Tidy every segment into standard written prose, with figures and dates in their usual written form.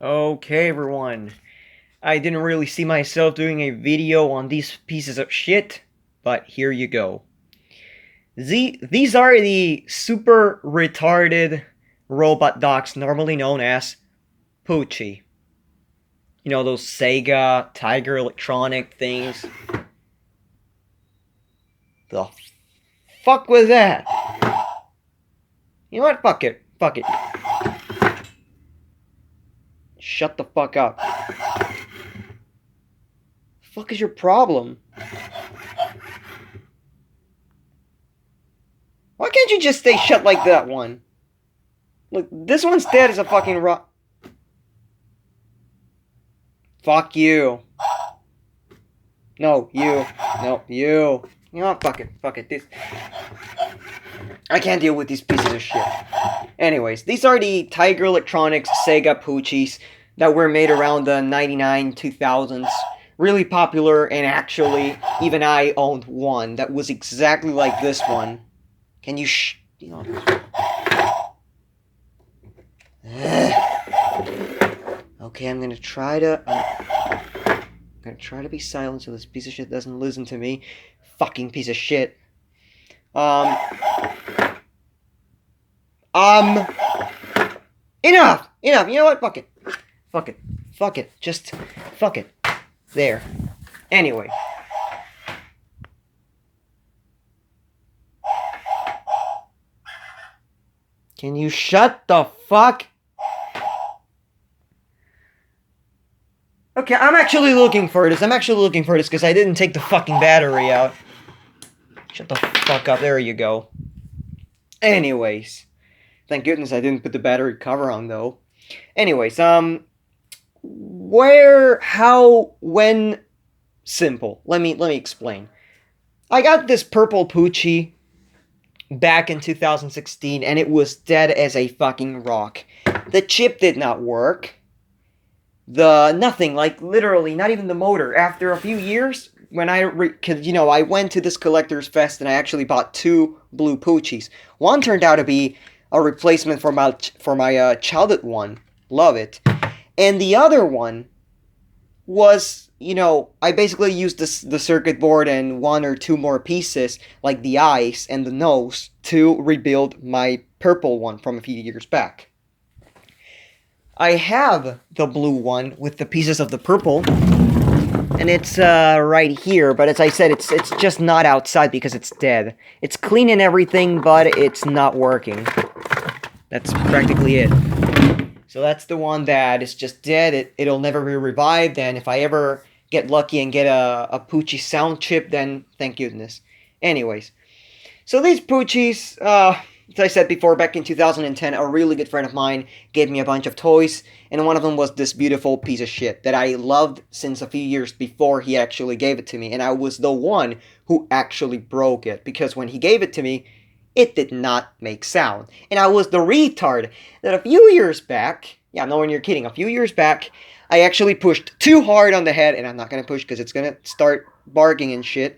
Okay, everyone. I didn't really see myself doing a video on these pieces of shit, but here you go. These are the super retarded robot dogs normally known as Poo-Chi. You know, those Sega Tiger electronic things. The fuck was that? You know what? Fuck it. Fuck it. Shut the fuck up. Fuck is your problem? Why can't you just stay shut like that one? Look, this one's dead as a fucking rock. Fuck you. No, you. No, you. You know what? Fuck it. Fuck it. This. I can't deal with these pieces of shit. Anyways, these are the Tiger Electronics Sega Poo-Chis that were made around the 99 2000s. Really popular, and actually, even I owned one that was exactly like this one. Can you you know. Okay, I'm gonna try to be silent so this piece of shit doesn't listen to me. Fucking piece of shit. Enough! Enough! You know what? Fuck it. Fuck it. Fuck it. Just fuck it. There. Anyway. Can you shut the fuck? Okay, I'm actually looking for this. Because I didn't take the fucking battery out. Shut the fuck up. There you go. Anyways. Thank goodness I didn't put the battery cover on, though. Anyways, where, how, when, simple. Let me explain. I got this purple Poo-Chi back in 2016, and it was dead as a fucking rock. The chip did not work. Nothing, like, literally, not even the motor. After a few years, when I went to this collector's fest, and I actually bought two blue Poo-Chis. One turned out to be a replacement for my childhood one. Love it. And the other one was, I basically used the circuit board and one or two more pieces, like the eyes and the nose, to rebuild my purple one from a few years back. I have the blue one with the pieces of the purple, and it's right here, but as I said, it's just not outside because it's dead. It's clean and everything, but it's not working. That's practically it. So that's the one that is just dead. It'll never be revived, and if I ever get lucky and get a Poo-Chi sound chip, then thank goodness. Anyways, so these Poo-Chis, as I said before, back in 2010, a really good friend of mine gave me a bunch of toys, and one of them was this beautiful piece of shit that I loved since a few years before he actually gave it to me, and I was the one who actually broke it, because when he gave it to me, it did not make sound. And I was the retard that a few years back, yeah, no one you're kidding, a few years back, I actually pushed too hard on the head, and I'm not going to push because it's going to start barking and shit.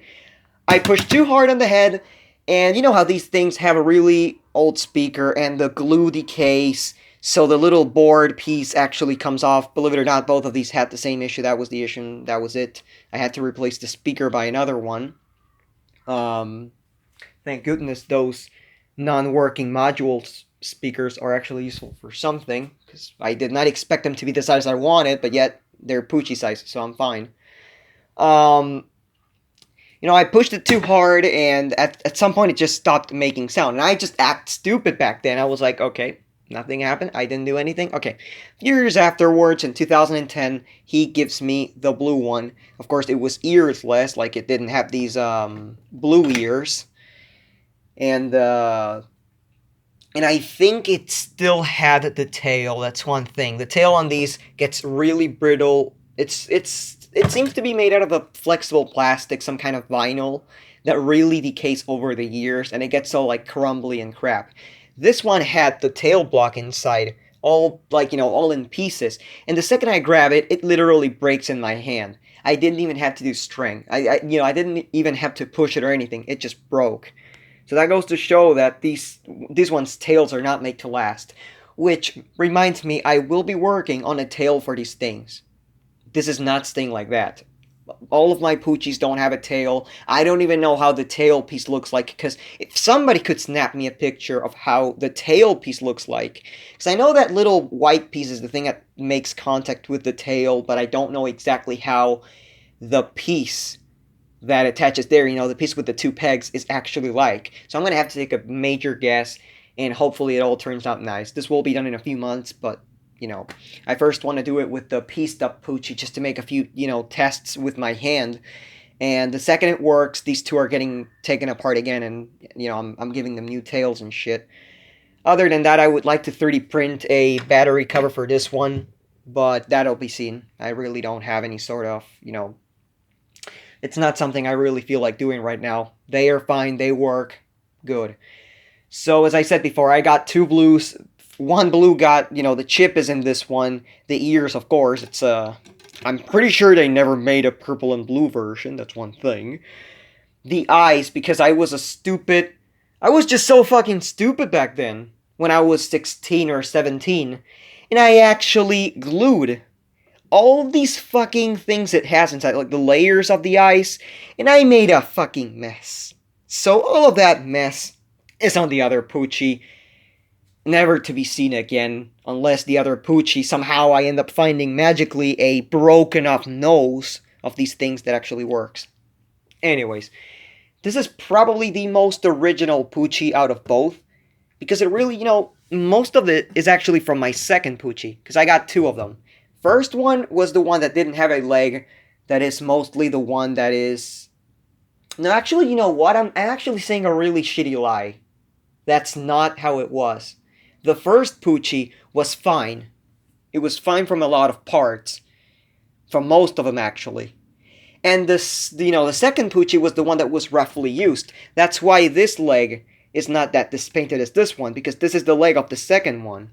I pushed too hard on the head, and you know how these things have a really old speaker, and the glue decays, so the little board piece actually comes off. Believe it or not, both of these had the same issue. That was the issue, that was it. I had to replace the speaker by another one. Thank goodness those non-working module speakers are actually useful for something, because I did not expect them to be the size I wanted, but yet they're Poo-Chi size, so I'm fine. I pushed it too hard, and at some point it just stopped making sound, and I just act stupid back then. I was like, okay, nothing happened, I didn't do anything, okay. A few years afterwards, in 2010, he gives me the blue one. Of course, it was earless, like it didn't have these blue ears. And I think it still had the tail. That's one thing. The tail on these gets really brittle. It seems to be made out of a flexible plastic, some kind of vinyl that really decays over the years, and it gets all like crumbly and crap. This one had the tail block inside, all all in pieces. And the second I grab it, it literally breaks in my hand. I didn't even have to do string. I didn't even have to push it or anything. It just broke. So that goes to show that these ones' tails are not made to last. Which reminds me, I will be working on a tail for these things. This is not staying like that. All of my Poo-Chis don't have a tail. I don't even know how the tail piece looks like, because if somebody could snap me a picture of how the tail piece looks like, because I know that little white piece is the thing that makes contact with the tail, but I don't know exactly how the piece that attaches there, the piece with the two pegs, is actually like. So I'm going to have to take a major guess, and hopefully it all turns out nice. This will be done in a few months, but I first want to do it with the pieced up Poo-Chi just to make a few, tests with my hand. And the second it works, these two are getting taken apart again, and, I'm giving them new tails and shit. Other than that, I would like to 3D print a battery cover for this one, but that'll be seen. I really don't have any sort of, it's not something I really feel like doing right now. They are fine, they work, good. So, as I said before, I got two blues. One blue got, the chip is in this one. The ears, of course, it's, I'm pretty sure they never made a purple and blue version, that's one thing. The eyes, because I was just so fucking stupid back then, when I was 16 or 17, and I actually glued all of these fucking things it has inside, like the layers of the eyes, and I made a fucking mess. So all of that mess is on the other Poo-Chi, never to be seen again, unless the other Poo-Chi somehow I end up finding magically a broken up nose of these things that actually works. Anyways, this is probably the most original Poo-Chi out of both, because it really, most of it is actually from my second Poo-Chi, because I got two of them. First one was the one that didn't have a leg, that is mostly the one that is... No, actually, you know what? I'm actually saying a really shitty lie. That's not how it was. The first Poo-Chi was fine. It was fine from a lot of parts. From most of them, actually. And this, the second Poo-Chi was the one that was roughly used. That's why this leg is not that dispainted as this one, because this is the leg of the second one.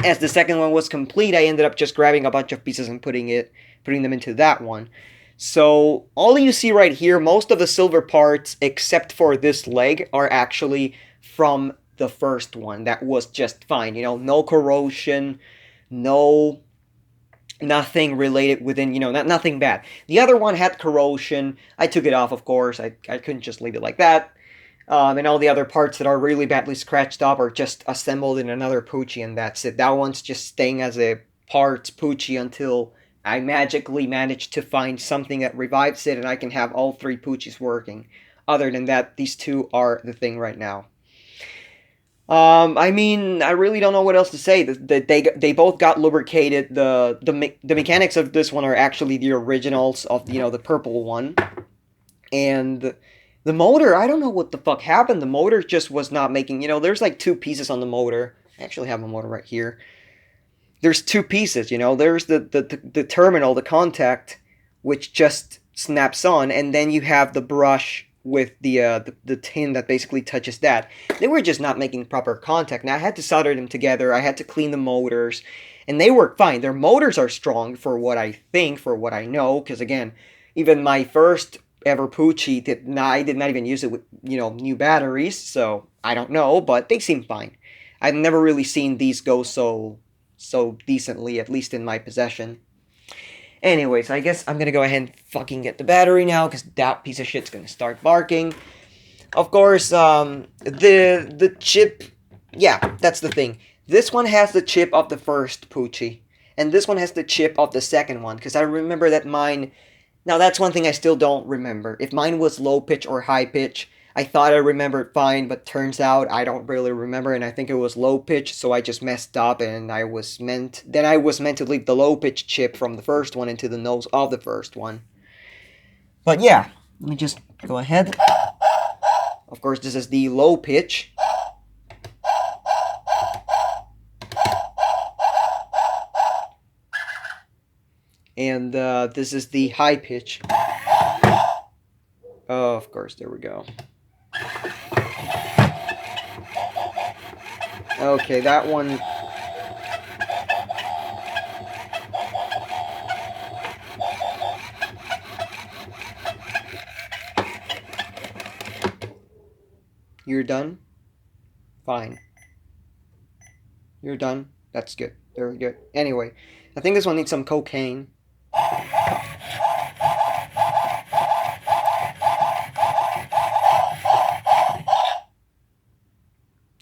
As the second one was complete, I ended up just grabbing a bunch of pieces and putting them into that one. So, all you see right here, most of the silver parts, except for this leg, are actually from the first one. That was just fine, no corrosion, nothing related within, nothing bad. The other one had corrosion. I took it off, of course. I couldn't just leave it like that. And all the other parts that are really badly scratched up are just assembled in another Poo-Chi, and that's it. That one's just staying as a parts Poo-Chi until I magically manage to find something that revives it, and I can have all three Poo-Chis working. Other than that, these two are the thing right now. I mean, I really don't know what else to say. They both got lubricated. The mechanics of this one are actually the originals of the purple one, and the motor, I don't know what the fuck happened. The motor just was not making, there's like two pieces on the motor. I actually have a motor right here. There's two pieces, there's the terminal, the contact, which just snaps on, and then you have the brush with the tin that basically touches that. They were just not making proper contact. Now I had to solder them together. I had to clean the motors, and they work fine. Their motors are strong for what I think, for what I know, because again, even my first ever Poo-Chi, I did not even use it with, new batteries, so I don't know, but they seem fine. I've never really seen these go so decently, at least in my possession. Anyways, I guess I'm gonna go ahead and fucking get the battery now, because that piece of shit's gonna start barking. Of course, the chip, yeah, that's the thing. This one has the chip of the first Poo-Chi, and this one has the chip of the second one, because I remember that mine... Now, that's one thing I still don't remember. If mine was low pitch or high pitch, I thought I remembered fine, but turns out I don't really remember, and I think it was low pitch, so I just messed up, and I was meant to leave the low pitch chip from the first one into the nose of the first one. But yeah, let me just go ahead. Of course, this is the low pitch. And this is the high pitch. Oh, of course, there we go. Okay, that one... You're done? Fine. You're done? That's good. Very good. Anyway, I think this one needs some cocaine.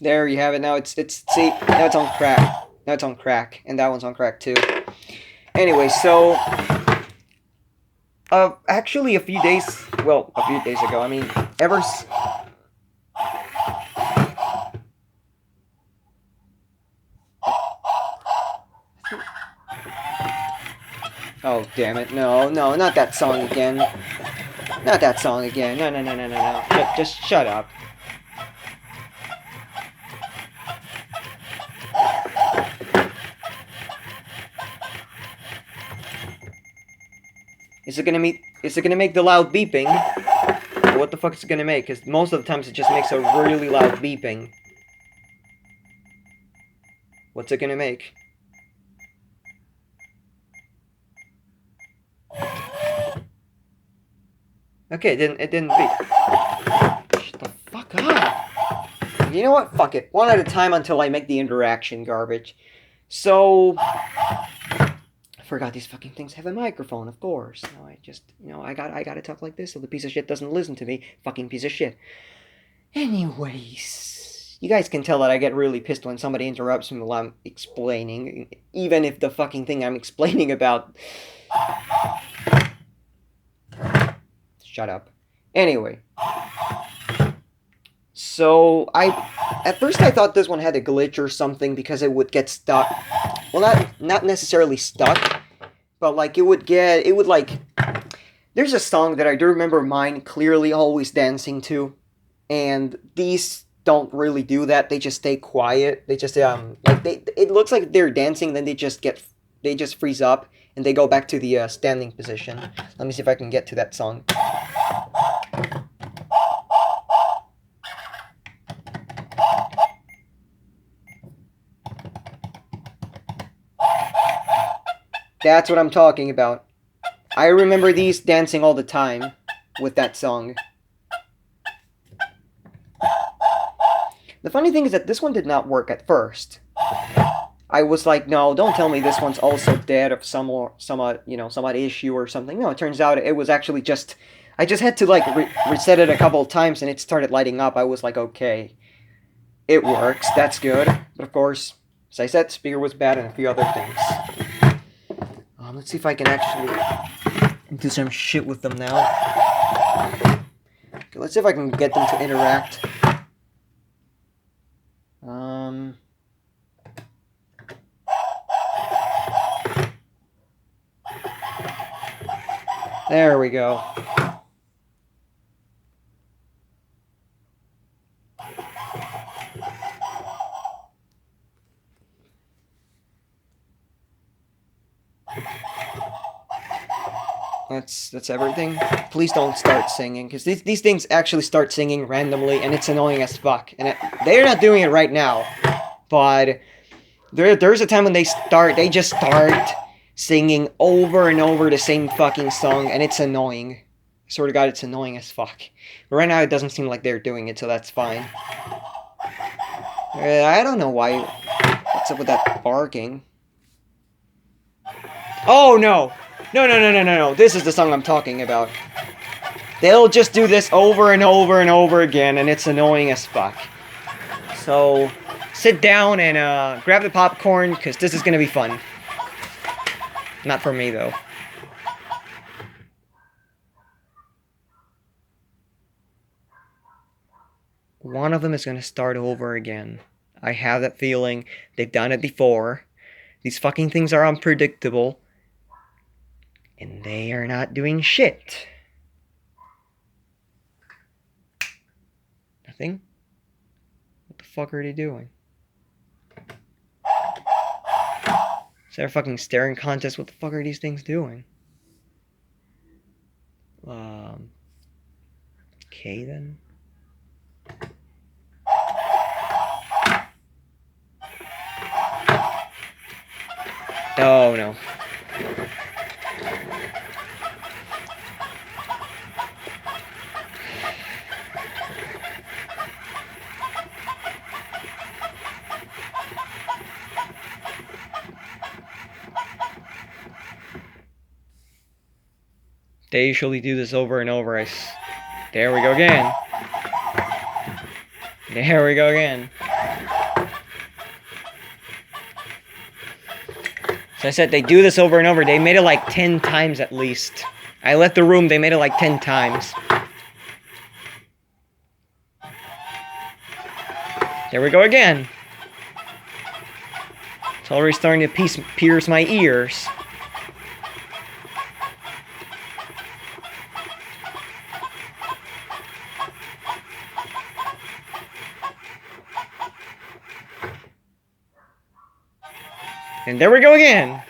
There you have it. Now see, now it's on crack. Now it's on crack, and that one's on crack too. Anyway, so actually a few days ago, I mean, oh, damn it. No, not that song again. Not that song again. No. Just shut up. Is it gonna make the loud beeping? Or what the fuck is it gonna make? Because most of the times it just makes a really loud beeping. What's it gonna make? Okay, it didn't beep. Shut the fuck up. You know what? Fuck it. One at a time until I make the interaction garbage. So I forgot these fucking things have a microphone, of course. No, I gotta talk like this so the piece of shit doesn't listen to me. Fucking piece of shit. Anyways, you guys can tell that I get really pissed when somebody interrupts me while I'm explaining, even if the fucking thing I'm explaining about... Shut up. Anyway. So, at first I thought this one had a glitch or something because it would get stuck. Well, not necessarily stuck, but like there's a song that I do remember mine clearly always dancing to, and these don't really do that. They just stay quiet. They just it looks like they're dancing, then they just freeze up and they go back to the standing position. Let me see if I can get to that song. That's what I'm talking about. I remember these dancing all the time with that song. The funny thing is that this one did not work at first. I was like, no, don't tell me this one's also dead of some issue or something. No, it turns out it was actually just... I just had to like reset it a couple of times and it started lighting up. I was like, okay, it works. That's good. But of course, as I said, speaker was bad and a few other things. Let's see if I can actually do some shit with them now. Okay, let's see if I can get them to interact. There we go. That's everything. Please don't start singing, because these things actually start singing randomly, and it's annoying as fuck. And they're not doing it right now, but there's a time when they just start singing over and over the same fucking song, and it's annoying. I swear to God, it's annoying as fuck. But right now, it doesn't seem like they're doing it, so that's fine. I don't know why. What's up with that barking? Oh, no! No. This is the song I'm talking about. They'll just do this over and over and over again, and it's annoying as fuck. So, sit down and grab the popcorn, because this is going to be fun. Not for me, though. One of them is going to start over again. I have that feeling. They've done it before. These fucking things are unpredictable. And they are not doing shit. Nothing? What the fuck are they doing? Is there a fucking staring contest? What the fuck are these things doing? Okay then. Oh no. They usually do this over and over. There we go again. There we go again. So I said they do this over and over. They made it like 10 times at least. I left the room, they made it like 10 times. There we go again. It's already starting to pierce my ears. And there we go again.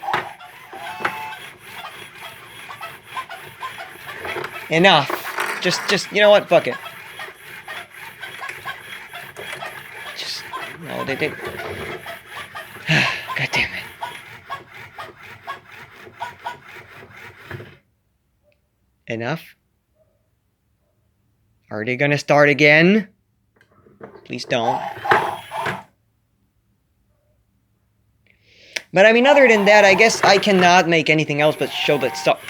Enough. Just, you know what? Fuck it. No, they did. God damn it. Enough? Are they gonna start again? Please don't. But I mean, other than that, I guess I cannot make anything else but show that stuff.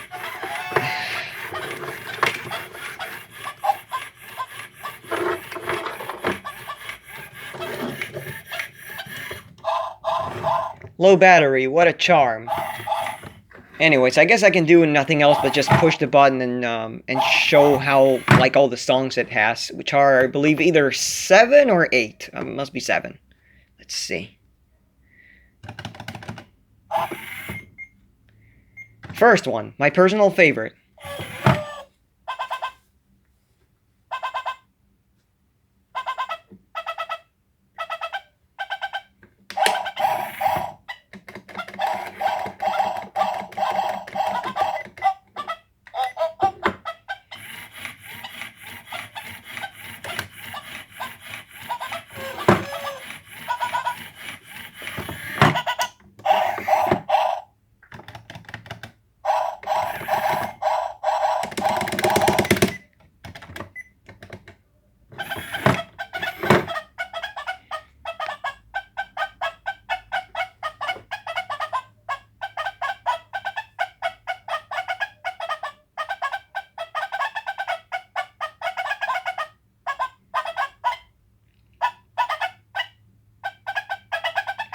Low battery, what a charm. Anyways, I guess I can do nothing else but just push the button and show how, like, all the songs it has, which are, I believe, either 7 or 8. Must be 7. Let's see. First one, my personal favorite.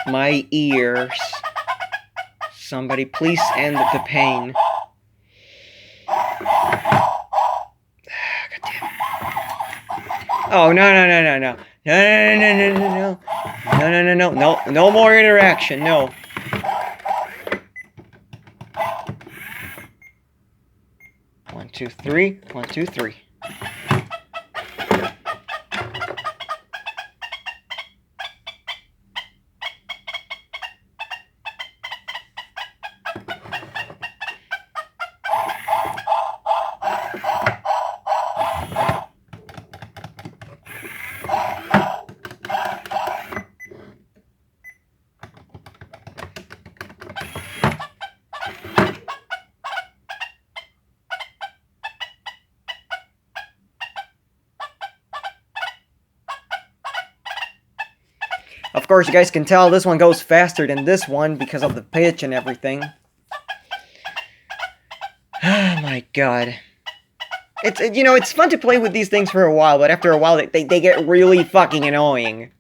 My ears. Somebody please end the pain. God damn it. Oh, no. No more interaction, no. One, two, three. 1, 2, 3. Of course, you guys can tell this one goes faster than this one because of the pitch and everything. Oh my god. It's fun to play with these things for a while, but after a while they get really fucking annoying.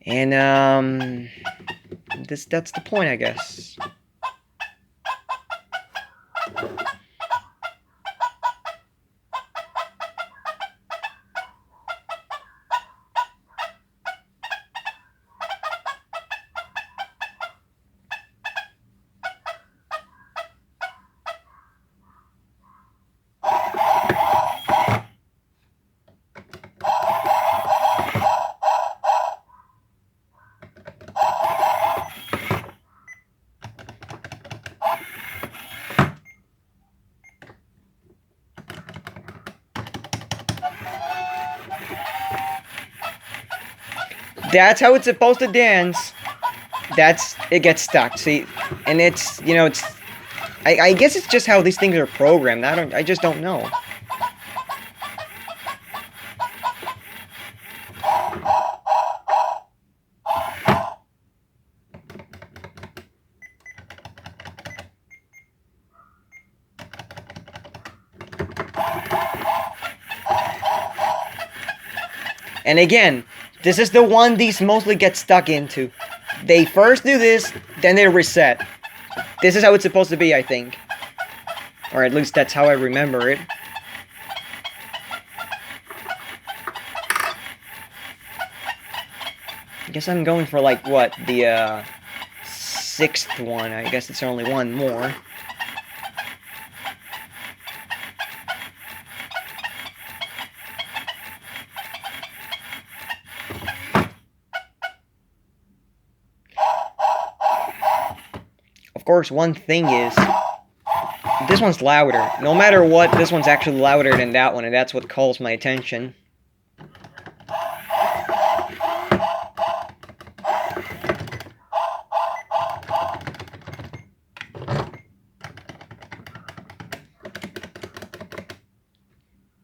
And that's the point, I guess. That's how it's supposed to dance. It gets stuck, see? And it's, I guess it's just how these things are programmed. I just don't know. And again, this is the one these mostly get stuck into. They first do this, then they reset. This is how it's supposed to be, I think. Or at least that's how I remember it. I guess I'm going for, like, what? The, 6th one. I guess it's only one more. Of course, one thing is, this one's louder. No matter what, this one's actually louder than that one, and that's what calls my attention.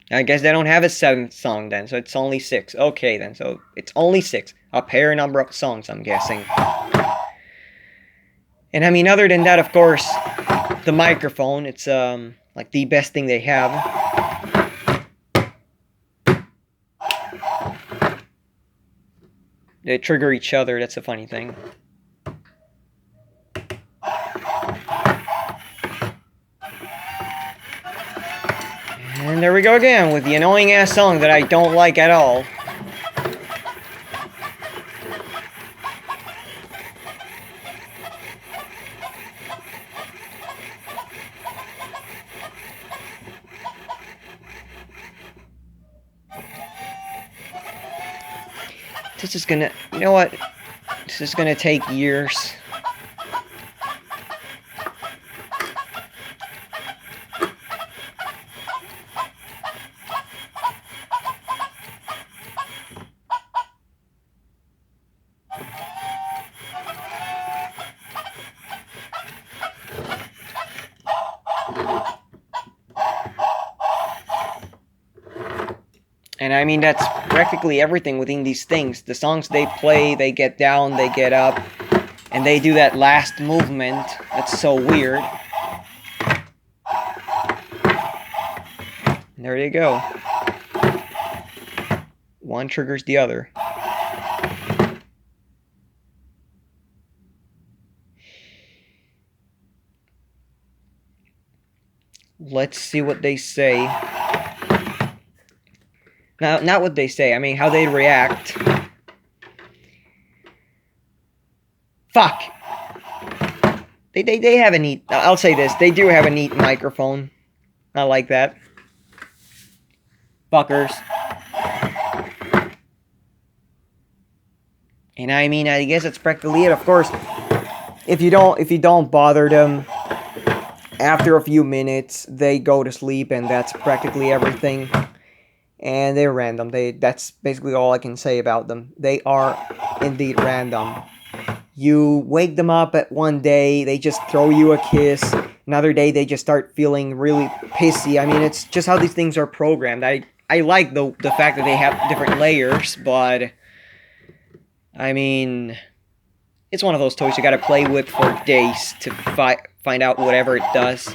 I guess they don't have a 7th song then, so it's only 6. Okay then, so it's only 6. A pair number of songs, I'm guessing. And I mean, other than that, of course, the microphone, it's, like the best thing they have. They trigger each other, that's a funny thing. And there we go again, with the annoying-ass song that I don't like at all. This is gonna... You know what? This is gonna take years. And I mean, that's practically everything within these things. The songs they play, they get down, they get up, and they do that last movement. That's so weird. And there you go. One triggers the other. Let's see what they say. Now, not what they say, I mean how they react. Fuck! They have a neat... I'll say this, they do have a neat microphone. I like that. Fuckers. And I mean, I guess that's practically it. Of course, if you don't bother them, after a few minutes, they go to sleep, and that's practically everything. And they're random. That's basically all I can say about them. They are indeed random. You wake them up at one day, they just throw you a kiss. Another day, they just start feeling really pissy. I mean, it's just how these things are programmed. I like the fact that they have different layers, but I mean, it's one of those toys you gotta play with for days to find out whatever it does.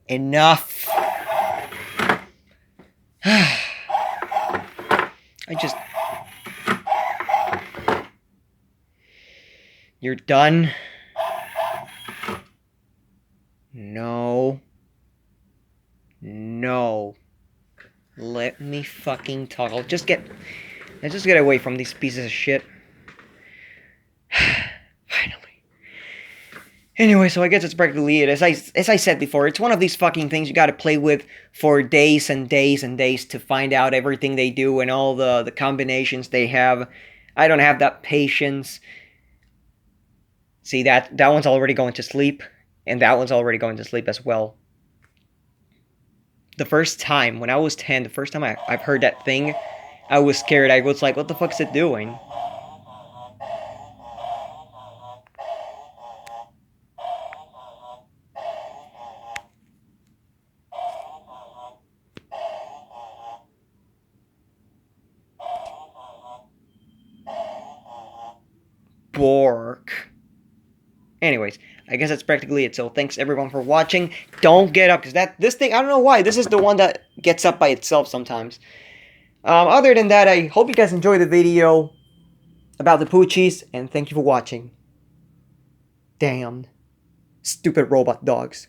Enough. You're done? No. No. Let me fucking talk. Let's just get away from these pieces of shit. Finally. Anyway, so I guess it's practically it. As I said before, it's one of these fucking things you gotta play with for days and days and days to find out everything they do and all the combinations they have. I don't have that patience. See, that one's already going to sleep, and that one's already going to sleep as well. The first time, when I was 10, the first time I've heard that thing, I was scared. I was like, what the fuck's it doing? Bork. Anyways, I guess that's practically it. So thanks everyone for watching. Don't get up, because this thing, I don't know why, this is the one that gets up by itself sometimes. Other than that, I hope you guys enjoyed the video about the Poo-Chis, and thank you for watching. Damn. Stupid robot dogs.